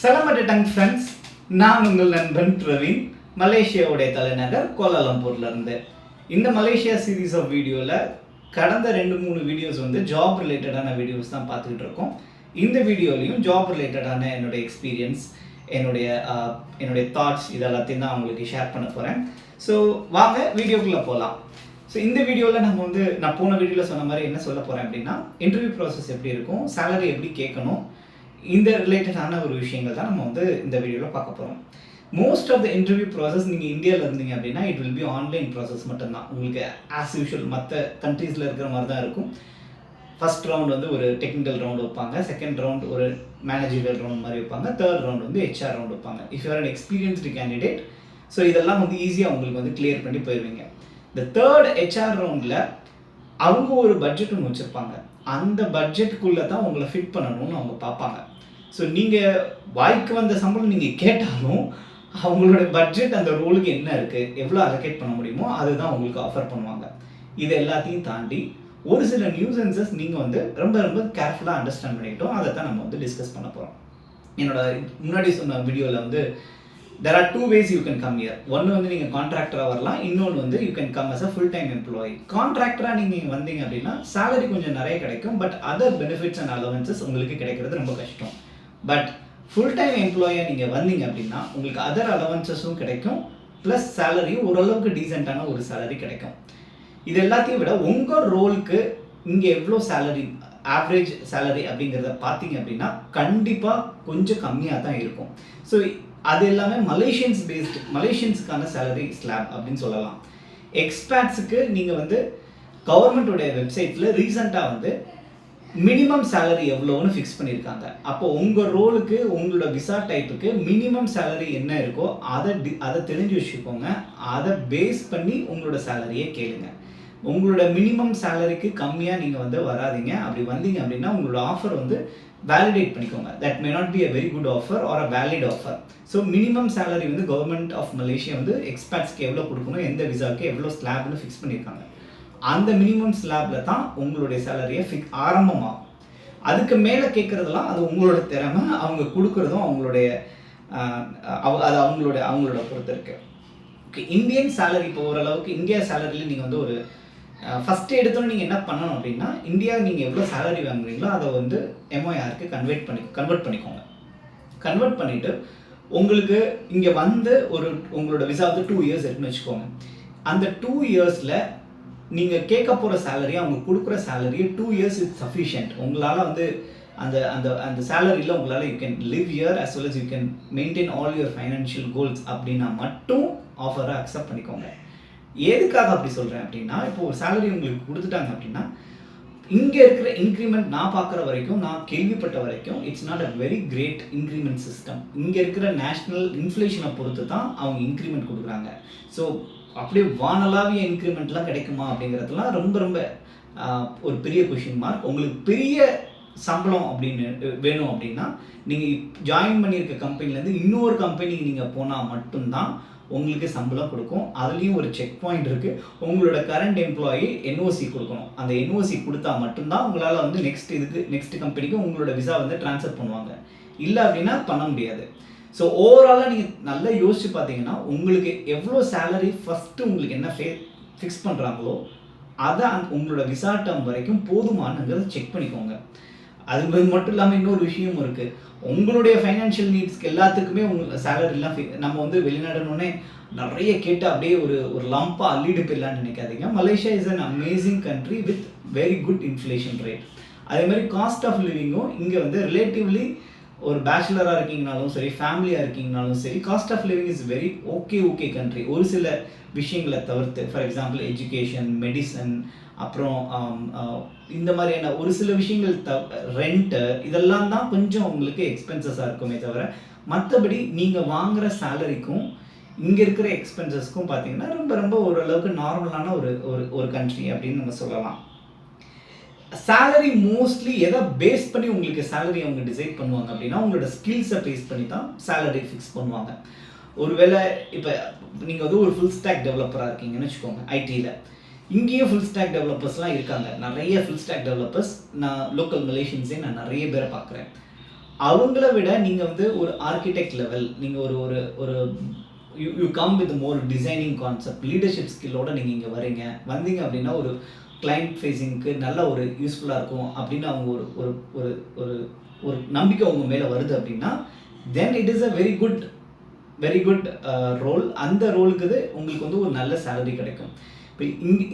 Salam at Tang friends, நான் உங்கள் நண்பன் பிரவீன் மலேசியாவுடைய தலைநகர் கோலாலம்பூர்ல இருந்து. இந்த மலேசியா சீரீஸ் ஆஃப் வீடியோவில் கடந்த 2-3 வீடியோஸ் வந்து ஜாப் ரிலேட்டடான வீடியோஸ் தான் பார்த்துக்கிட்டு இருக்கோம். இந்த வீடியோலையும் ஜாப் ரிலேட்டடான என்னுடைய எக்ஸ்பீரியன்ஸ், என்னுடைய தாட்ஸ் இதெல்லாத்தையும் தான் உங்களுக்கு ஷேர் பண்ண போகிறேன். ஸோ வாங்க வீடியோக்குள்ளே போகலாம். ஸோ இந்த வீடியோவில் நம்ம வந்து நான் போன வீடியோவில் சொன்ன மாதிரி என்ன சொல்ல போகிறேன் அப்படின்னா, இன்டர்வியூ ப்ராசஸ் எப்படி இருக்கும், சேலரி எப்படி கேட்கணும், இந்த ரிலேட்டடான ஒரு விஷயங்கள் தான் நம்ம வந்து இந்த வீடியோவில் பார்க்க போகிறோம். Most of the interview process நீங்கள் இந்தியாவில் இருந்தீங்க அப்படின்னா it will be online process மட்டும்தான். உங்களுக்கு ஆஸ் யூஷுவல் மற்ற கண்ட்ரீஸில் இருக்கிற மாதிரி தான் இருக்கும். ஃபர்ஸ்ட் ரவுண்ட் வந்து ஒரு டெக்னிக்கல் ரவுண்ட் வைப்பாங்க, செகண்ட் ரவுண்ட் ஒரு மேனேஜரியல் ரவுண்ட் மாதிரி வைப்பாங்க, தேர்ட் ரவுண்ட் வந்து HR ரவுண்ட் வைப்பாங்க. If you are an experienced candidate, so இதெல்லாம் வந்து ஈஸியாக உங்களுக்கு வந்து கிளியர் பண்ணி போயிடுவீங்க. இந்த தேர்ட் HR ரவுண்டில் அவங்க ஒரு பட்ஜெட் ஒன்று வச்சுருப்பாங்க. அந்த பட்ஜெட்டுக்குள்ளே தான் உங்களை ஃபிட் பண்ணணும்னு அவங்க பார்ப்பாங்க. ஸோ நீங்கள் வாய்க்கு வந்த சம்பளம் நீங்கள் கேட்டாலும் அவங்களோட பட்ஜெட் அந்த ரோலுக்கு என்ன இருக்குது, எவ்வளோ அலோகேட் பண்ண முடியுமோ அதுதான் உங்களுக்கு ஆஃபர் பண்ணுவாங்க. இது எல்லாத்தையும் தாண்டி ஒரு சில நியூசன்சஸ் நீங்கள் வந்து ரொம்ப ரொம்ப கேர்ஃபுல்லாக அண்டர்ஸ்டாண்ட் பண்ணிக்கிட்டோம். அதை தான் நம்ம வந்து டிஸ்கஸ் பண்ண போகிறோம். என்னோட முன்னாடி சொன்ன வீடியோவில் வந்து there are 2 ways you can come here. ஒன்று வந்து நீங்கள் கான்ட்ராக்டராக வரலாம், இன்னொன்று வந்து you can come as a full time employee. கான்ட்ராக்டராக நீங்கள் வந்தீங்க அப்படின்னா சேலரி கொஞ்சம் நிறைய கிடைக்கும், but other benefits and allowances உங்களுக்கு கிடைக்கிறது ரொம்ப கஷ்டம். பட் ஃபுல் டைம் எம்ப்ளாயாக நீங்கள் வந்தீங்க அப்படின்னா உங்களுக்கு அதர் அலவன்சஸும் கிடைக்கும், ப்ளஸ் சேலரியும் ஓரளவுக்கு டீசெண்டான ஒரு சேலரி கிடைக்கும். இது எல்லாத்தையும் விட உங்கள் ரோலுக்கு இங்கே எவ்வளோ சேலரி, ஆவரேஜ் சேலரி அப்படிங்கிறத பார்த்தீங்க அப்படின்னா கண்டிப்பாக கொஞ்சம் கம்மியாக தான் இருக்கும். ஸோ அது எல்லாமே மலேசியன்ஸுக்கான சேலரி ஸ்லாப் அப்படின்னு சொல்லலாம். எக்ஸ்பேட்ஸுக்கு நீங்கள் வந்து கவர்மெண்ட்டோடைய வெப்சைட்டில் ரீசெண்டாக வந்து மினிமம் சேலரி எவ்வளோன்னு ஃபிக்ஸ் பண்ணியிருக்காங்க. அப்போ உங்கள் ரோலுக்கு உங்களோட விசா டைப்புக்கு மினிமம் சேலரி என்ன இருக்கோ அதை தெரிஞ்சு வச்சுக்கோங்க. அதை பேஸ் பண்ணி உங்களோட சேலரியை கேளுங்க. உங்களோட மினிமம் சேலரிக்கு கம்மியாக நீங்கள் வந்து வராதிங்க. அப்படி வந்தீங்க அப்படின்னா உங்களோட ஆஃபர் வந்து வேலிடேட் பண்ணிக்கோங்க. That may not be a very good offer or a valid offer. So minimum salary வந்து கவர்மெண்ட் ஆஃப் மலேசியா வந்து எக்ஸ்பேட்ஸ்க்கு எவ்வளோ கொடுக்கணும், எந்த விசாவுக்கு எவ்வளோ ஸ்லாப்னு ஃபிக்ஸ் பண்ணியிருக்காங்க. அந்த மினிமம் ஸ்லாபில் தான் உங்களுடைய சேலரியை ஆரம்பமாகும். அதுக்கு மேலே கேட்குறதெல்லாம் அது உங்களோட திறமை, அவங்க கொடுக்குறதும் அவங்களுடைய அது அவங்களோட பொறுத்து இருக்குது. ஓகே, இந்தியன் சேலரி இப்போ ஓரளவுக்கு இந்தியா சேலரியில் நீங்கள் வந்து ஒரு ஃபஸ்ட்டு எடுத்தோன்னே நீங்கள் என்ன பண்ணணும் அப்படின்னா, இந்தியா நீங்கள் எவ்வளோ சேலரி வாங்குறீங்களோ அதை வந்து MOIRக்கு கன்வெர்ட் பண்ணிக்கோங்க. கன்வெர்ட் பண்ணிவிட்டு உங்களுக்கு இங்கே வந்து உங்களோட விசா வந்து 2 இயர்ஸ் இருக்குன்னு வச்சுக்கோங்க. அந்த 2 இயர்ஸில் நீங்கள் கேட்க போகிற சேலரி, அவங்க கொடுக்குற சேலரி 2 இயர்ஸ் இஸ் சஃபிஷியன்ட். உங்களால் வந்து அந்த அந்த அந்த சேலரியில் உங்களால் you can live year as well as you can maintain all your financial goals அப்படின்னா மட்டும் ஆஃபரை அக்செப்ட் பண்ணிக்கோங்க. எதுக்காக அப்படி சொல்கிறேன் அப்படின்னா, இப்போ ஒரு சேலரி உங்களுக்கு கொடுத்துட்டாங்க அப்படின்னா இங்கே இருக்கிற இன்க்ரிமெண்ட் நான் பார்க்குற வரைக்கும், நான் கேள்விப்பட்ட வரைக்கும் it's not a very great increment system. இங்கே இருக்கிற நேஷ்னல் இன்ஃப்ளேஷனை பொறுத்து தான் அவங்க இன்க்ரிமெண்ட் கொடுக்குறாங்க. ஸோ அப்படியே வானலாவிய இன்க்ரிமெண்ட்லாம் கிடைக்குமா அப்படிங்கிறதுலாம் ரொம்ப ரொம்ப ஒரு பெரிய கொஷின் மார்க். உங்களுக்கு பெரிய சம்பளம் அப்படின்னு வேணும் அப்படின்னா நீங்கள் ஜாயின் பண்ணியிருக்க கம்பெனிலேருந்து இன்னொரு கம்பெனிக்கு நீங்கள் போனால் மட்டும்தான் உங்களுக்கு சம்பளம் கொடுக்கும். அதுலேயும் ஒரு செக் பாயிண்ட் இருக்குது. உங்களோட கரண்ட் எம்ப்ளாயி NOC கொடுக்கணும். அந்த NOC கொடுத்தா மட்டும்தான் உங்களால் வந்து நெக்ஸ்ட் கம்பெனிக்கு உங்களோட விசா வந்து ட்ரான்ஸ்ஃபர் பண்ணுவாங்க. இல்லை அப்படின்னா பண்ண முடியாது. ஸோ ஓவராலாக நீங்கள் நல்லா யோசிச்சு பார்த்தீங்கன்னா உங்களுக்கு எவ்வளோ சேலரி ஃபஸ்ட்டு உங்களுக்கு என்ன ஃபிக்ஸ் பண்ணுறாங்களோ அதை உங்களோட விசா டேர்ம் வரைக்கும் போதுமானங்கிறத செக் பண்ணிக்கோங்க. அது மட்டும் இல்லாமல் இன்னொரு விஷயமும் இருக்குது. உங்களுடைய ஃபைனான்ஷியல் நீட்ஸ்க்கு எல்லாத்துக்குமே உங்கள் சேலரிலாம் நம்ம வந்து வெளிநாடுனோடனே நிறைய கேட்டு அப்படியே ஒரு லம்பாக அள்ளிட்டு போயிடலான்னு நினைக்காதீங்க. Malaysia is an amazing country with very good inflation rate. அதே மாதிரி காஸ்ட் ஆஃப் லிவிங்கும் இங்கே வந்து ரிலேட்டிவ்லி ஒரு பேச்சுலராக இருக்கீங்கனாலும் சரி, ஃபேமிலியாக இருக்கீங்கனாலும் சரி, cost of living is very okay country. ஒரு சில விஷயங்களை தவிர்த்து, ஃபார் எக்ஸாம்பிள் எஜுகேஷன், மெடிசன், அப்புறம் இந்த மாதிரியான ஒரு சில விஷயங்கள் ரெண்ட்டு, இதெல்லாம் தான் கொஞ்சம் உங்களுக்கு எக்ஸ்பென்சஸாக இருக்குமே தவிர மற்றபடி நீங்கள் வாங்குகிற சேலரிக்கும் இங்கே இருக்கிற எக்ஸ்பென்சஸ்க்கும் பார்த்தீங்கன்னா ரொம்ப ரொம்ப ஓரளவுக்கு நார்மலான ஒரு கண்ட்ரி அப்படின்னு நம்ம சொல்லலாம். சேலரி மோஸ்ட்லி எதை பேஸ் பண்ணி உங்களுக்கு சேலரி அவங்க டிசைட் பண்ணுவாங்க அப்படின்னா உங்களோட ஸ்கில்ஸை பேஸ் பண்ணி தான் சேலரி ஃபிக்ஸ் பண்ணுவாங்க. ஒருவேளை இப்போ நீங்கள் வந்து ஒரு ஃபுல் ஸ்டாக் டெவலப்பராக இருக்கீங்கன்னு வச்சுக்கோங்க, ஐடியில். இங்கேயும் ஃபுல் ஸ்டாக் டெவலப்பர்ஸ்லாம் இருக்காங்க. நிறைய ஃபுல் ஸ்டாக் டெவலப்பர்ஸ் நான் லோக்கல் மலேசியன்ஸே நான் நிறைய பேரை பார்க்குறேன். அவங்கள விட நீங்கள் வந்து ஒரு ஆர்கிடெக்ட் லெவல், நீங்கள் ஒரு ஒரு ஒரு you come with more designing concept, leadership ஸ்கில்லோட நீங்கள் இங்கே வந்தீங்க அப்படின்னா ஒரு கிளைண்ட் ஃபேஸிங்க்கு நல்ல ஒரு யூஸ்ஃபுல்லாக இருக்கும் அப்படின்னு அவங்க ஒரு ஒரு ஒரு ஒரு ஒரு நம்பிக்கை உங்கள் மேலே வருது அப்படின்னா then it is a very good role. அந்த ரோலுக்கு உங்களுக்கு வந்து ஒரு நல்ல சேலரி கிடைக்கும். இப்போ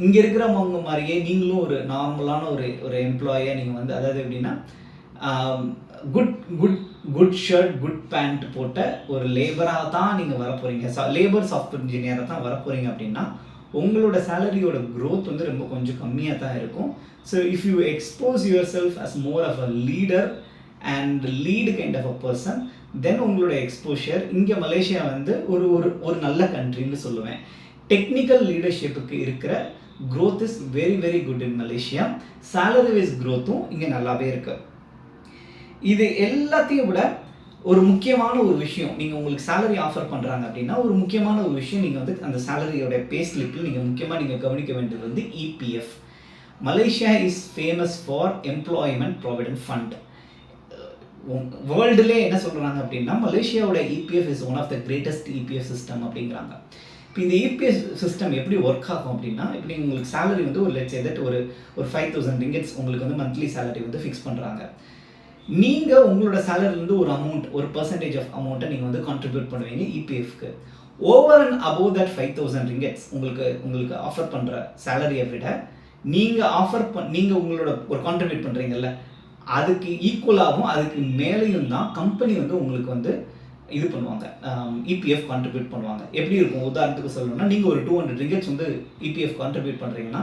இங்கே இருக்கிறவங்க மாதிரியே நீங்களும் ஒரு நார்மலான ஒரு எம்ப்ளாயாக நீங்கள் வந்து, அதாவது எப்படின்னா குட் ஷர்ட் குட் பேண்ட் போட்ட ஒரு லேபராக தான் நீங்கள் வரப்போகிறீங்க, லேபர் சாஃப்ட்வேர் இன்ஜினியராக தான் வரப்போகிறீங்க அப்படின்னா உங்களோட சேலரியோட க்ரோத் வந்து ரொம்ப கொஞ்சம் கம்மியாக தான் இருக்கும். So if you expose yourself as more of a leader and lead kind of a person, then உங்களோட எக்ஸ்போஷர் இங்கே மலேசியா வந்து ஒரு ஒரு ஒரு நல்ல கண்ட்ரின்னு சொல்லுவேன். டெக்னிக்கல் லீடர்ஷிப்புக்கு இருக்கிற growth is very good in Malaysia. Salary wise க்ரோத்தும் இங்கே நல்லாவே இருக்கு. இது எல்லாத்தையும் விட ஒரு முக்கியமான ஒரு விஷயம், நீங்கள் உங்களுக்கு சேலரி ஆஃபர் பண்ணுறாங்க அப்படின்னா ஒரு முக்கியமான ஒரு விஷயம், நீங்கள் வந்து அந்த சேலரியோட பே ஸ்லிப்பில் நீங்கள் முக்கியமாக கவனிக்க வேண்டியது வந்து EPF. Malaysia is famous for employment provident fund. வேர்ல்டுலே என்ன சொல்கிறாங்க அப்படின்னா மலேசியாவோட EPF is one of the greatest EPF system அப்படிங்கிறாங்க. இப்போ இந்த இபிஎஃப் சிஸ்டம் எப்படி ஒர்க் ஆகும் அப்படின்னா, இப்படி உங்களுக்கு சேலரி வந்து ஒரு லெட்ஸ் எதட் ஒரு 5,000 ரிங்கெட்ஸ் உங்களுக்கு வந்து மந்த்லி சேலரி வந்து ஃபிக்ஸ் பண்ணுறாங்க. நீங்கள் உங்களோட சேலரிலேருந்து ஒரு அமௌண்ட், ஒரு பர்சன்டேஜ் ஆஃப் அமௌண்ட்டை நீங்கள் வந்து கான்ட்ரிபியூட் பண்ணுவீங்க இபிஎஃப்க்கு. Over and above that 5,000 ringgits உங்களுக்கு ஆஃபர் பண்ணுற சேலரியை விட நீங்கள் உங்களோட ஒரு கான்ட்ரிபியூட் பண்ணுறீங்கல்ல, அதுக்கு ஈக்குவலாகவும் அதுக்கு மேலேயும் தான் கம்பெனி வந்து உங்களுக்கு வந்து இது பண்ணுவாங்க, இபிஎஃப் கான்ட்ரிபியூட் பண்ணுவாங்க. எப்படி இருக்கும் உதாரணத்துக்கு சொல்லணும்னா, நீங்கள் ஒரு 200 ரிங்கெட்ஸ் வந்து இபிஎஃப் கான்ட்ரிபியூட் பண்ணுறீங்கன்னா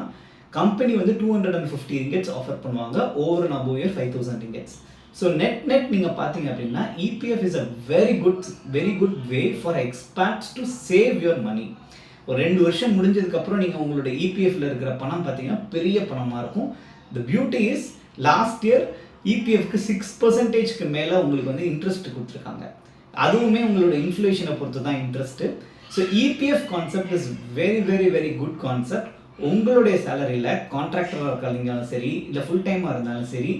கம்பெனி வந்து 250 ரிங்கெட்ஸ் ஆஃபர் பண்ணுவாங்க over and above 5,000 ringgits. So net நீங்கள் பார்த்தீங்க அப்படின்னா EPF is a very good way for experts to save your money. ஒரு 2 வருஷம் முடிஞ்சதுக்கப்புறம் நீங்கள் உங்களோட இபிஎஃப்ல இருக்கிற பணம் பார்த்தீங்கன்னா பெரிய பணமாக இருக்கும். The beauty is last year இபிஎஃப்க்கு 6% மேலே உங்களுக்கு வந்து இன்ட்ரெஸ்ட் கொடுத்துருக்காங்க. அதுவுமே உங்களோட இன்ஃப்ளேஷனை பொறுத்து தான் interest. So EPF concept is very good concept. உங்களுடைய சேலரியில் கான்ட்ராக்டராக இருந்தாலும் சரி, இல்லை ஃபுல் டைமாக இருந்தாலும் சரி,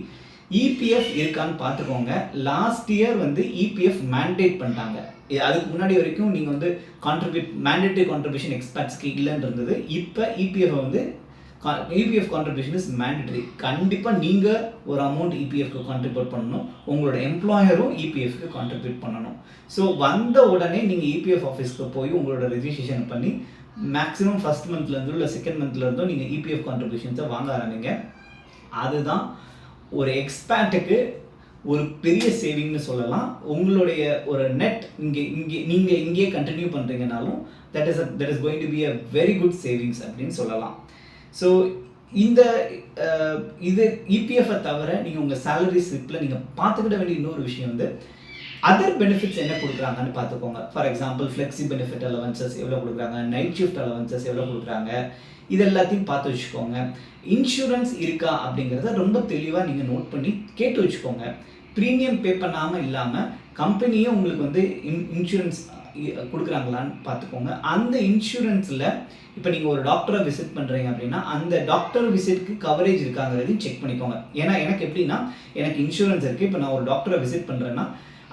இபிஎஃப் இருக்கான்னு பார்த்துக்கோங்க. லாஸ்ட் இயர் வந்து இபிஎஃப் மேண்டேட் பண்ணிட்டாங்க. அதுக்கு முன்னாடி வரைக்கும் நீங்கள் வந்து மேண்டேட்டரி கான்ட்ரிபியூஷன் எக்ஸ்பர்ட்ஸ்க்கு இல்லைன்னு இருந்தது. இப்போ இபிஎஃப் கான்ட்ரிபியூஷன் இஸ் மேண்டேட்டரி. கண்டிப்பாக நீங்கள் ஒரு அமௌண்ட் இபிஎஃப்க்கு கான்ட்ரிபியூட் பண்ணணும், உங்களோட எம்ப்ளாயரும் இபிஎஃப்க்கு கான்ட்ரிபியூட் பண்ணணும். ஸோ வந்த உடனே நீங்கள் இபிஎஃப் ஆஃபீஸ்க்கு போய் உங்களோட ரெஜிஸ்ட்ரேஷன் பண்ணி மேக்ஸிமம் ஃபஸ்ட் மந்த்லேருந்தோ இல்லை செகண்ட் மந்த்லேருந்தோ நீங்கள் இபிஎஃப் கான்ட்ரிபியூஷன்ஸை வாங்க ஆரம்பிங்க. அதுதான் ஒரு எக்ஸ்பேர்ட்டுக்கு ஒரு பெரிய சேவிங்னு சொல்லலாம். உங்களுடைய ஒரு நெட் நீங்கள் இங்கேயே கண்டினியூ பண்ணுறீங்கனாலும் that is going to be a very good savings அப்படின்னு சொல்லலாம். ஸோ இது இபிஎஃப்பை தவிர நீங்கள் உங்கள் சேலரி ஸ்லிப்பில் நீங்கள் பார்த்துக்கிட வேண்டிய இன்னொரு விஷயம் வந்து அதர் பெனிஃபிட்ஸ் என்ன கொடுக்குறாங்கன்னு பார்த்துக்கோங்க. For example flexi benefit allowances எவ்வளோ கொடுக்குறாங்க, நைட் ஷிஃப்ட் அலவன்சஸ் எவ்வளோ கொடுக்குறாங்க, இது எல்லாத்தையும் பார்த்து வச்சுக்கோங்க. இன்சூரன்ஸ் இருக்கா அப்படிங்கிறத ரொம்ப தெளிவாக நீங்கள் நோட் பண்ணி கேட்டு வச்சுக்கோங்க. ப்ரீமியம் பே பண்ணாமல் இல்லாமல் கம்பெனியே உங்களுக்கு வந்து இன்சூரன்ஸ் கொடுக்குறாங்களான்னு பார்த்துக்கோங்க. அந்த இன்சூரன்ஸில் இப்போ நீங்கள் ஒரு டாக்டரை விசிட் பண்ணுறீங்க அப்படின்னா அந்த டாக்டர் விசிட்க்கு கவரேஜ் இருக்காங்கிறதையும் செக் பண்ணிக்கோங்க. ஏன்னா எனக்கு எப்படின்னா எனக்கு இன்சூரன்ஸ் இருக்குது, இப்போ நான் ஒரு டாக்டரை விசிட் பண்ணுறேன்னா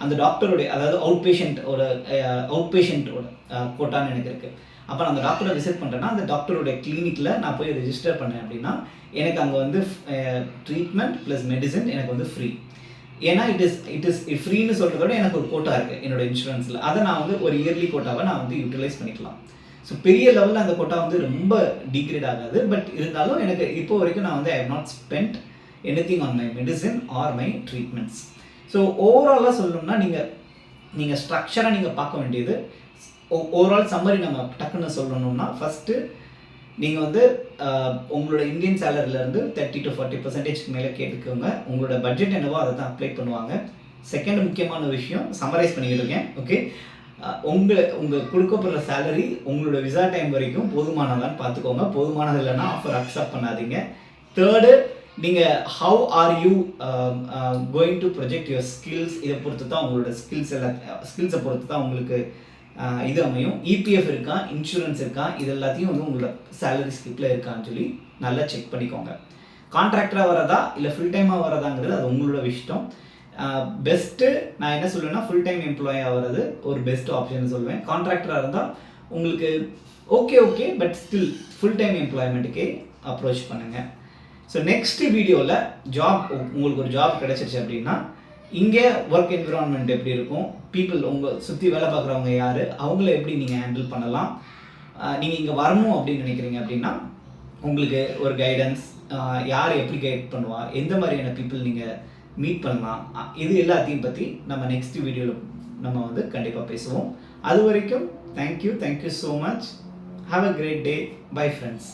அந்த டாக்டருடைய அதாவது அவுட் பேஷண்ட்டோட கோட்டான்னு எனக்கு இருக்குது. அப்போ நான் அந்த டாக்டரை விசிட் பண்ணுறேன்னா அந்த டாக்டருடைய கிளினிக்கில் நான் போய் ரெஜிஸ்டர் பண்ணேன் அப்படின்னா எனக்கு அங்கே வந்து ட்ரீட்மெண்ட் ப்ளஸ் மெடிசன் எனக்கு வந்து ஃப்ரீ. ஏன்னா இட் இஸ் ஃப்ரீன்னு சொல்கிறதோட எனக்கு ஒரு கோட்டா இருக்குது என்னோடய இன்சூரன்ஸில். அதை நான் வந்து ஒரு இயர்லி கோட்டாவை நான் வந்து யூட்டிலைஸ் பண்ணிக்கலாம். ஸோ பெரிய லெவலில் அந்த கோட்டா வந்து ரொம்ப டிகிரேட் ஆகாது. பட் இருந்தாலும் எனக்கு இப்போ வரைக்கும் நான் வந்து I have not spend anything on my medicine or my treatments. So ஓவராலாக சொல்லணும்னா நீங்கள் ஸ்ட்ரக்சராக நீங்கள் பார்க்க வேண்டியது ஓவரால் சம்மரி நம்ம டக்குன்னு சொல்லணும்னா ஃபஸ்ட்டு நீங்கள் வந்து உங்களோட இந்தியன் சேலரிலேருந்து 30 to 40% மேலே கேட்டுக்கோங்க. உங்களோட பட்ஜெட் என்னவோ அதை தான் அப்ளை பண்ணுவாங்க. செகண்ட் முக்கியமான விஷயம் சம்மரைஸ் பண்ணிக்கிட்டு இருக்கேன். ஓகே, உங்கள் கொடுக்கப்படுற சேலரி உங்களோட விசா டைம் வரைக்கும் போதுமானதான்னு பார்த்துக்கோங்க. போதுமானது இல்லைன்னா ஆஃபர் அக்செப்ட் பண்ணாதீங்க. தேர்டு, நீங்கள் how are you going to project your skills, இதை பொறுத்து தான் உங்களோட ஸ்கில்ஸை பொறுத்து தான் உங்களுக்கு இது அமையும். இபிஎஃப் இருக்கா, இன்சூரன்ஸ் இருக்கா, இது எல்லாத்தையும் வந்து உங்களோட சேலரி ஸ்லிப்பில் இருக்கான்னு சொல்லி நல்லா செக் பண்ணிக்கோங்க. கான்ட்ராக்டராக வரதா இல்லை ஃபுல் டைமாக வரதாங்கிறது அது உங்களோட இஷ்டம். பெஸ்ட்டு நான் என்ன சொல்லுவேன்னா ஃபுல் டைம் எம்ப்ளாயி ஆகிறது ஒரு பெஸ்ட் ஆப்ஷன் சொல்லுவேன். கான்ட்ராக்டராக இருந்தால் உங்களுக்கு okay but still full time எம்ப்ளாய்மெண்ட்டுக்கே அப்ரோச் பண்ணுங்கள். ஸோ நெக்ஸ்ட் வீடியோவில் உங்களுக்கு ஒரு ஜாப் கிடச்சிருச்சு அப்படின்னா இங்கே ஒர்க் என்விரான்மெண்ட் எப்படி இருக்கும், பீப்புள் உங்கள் சுற்றி வேலை பார்க்குறவங்க யார், அவங்கள எப்படி நீங்கள் ஹேண்டில் பண்ணலாம், நீங்கள் இங்கே வரணும் அப்படின்னு நினைக்கிறீங்க அப்படின்னா உங்களுக்கு ஒரு கைடன்ஸ், யார் எப்படி கைட் பண்ணுவா, எந்த மாதிரியான பீப்புள் நீங்கள் மீட் பண்ணலாம், இது எல்லாத்தையும் பற்றி நம்ம நெக்ஸ்ட் வீடியோவில் நம்ம வந்து கண்டிப்பாக பேசுவோம். அது வரைக்கும் thank you so much. Have a great day. Bye friends.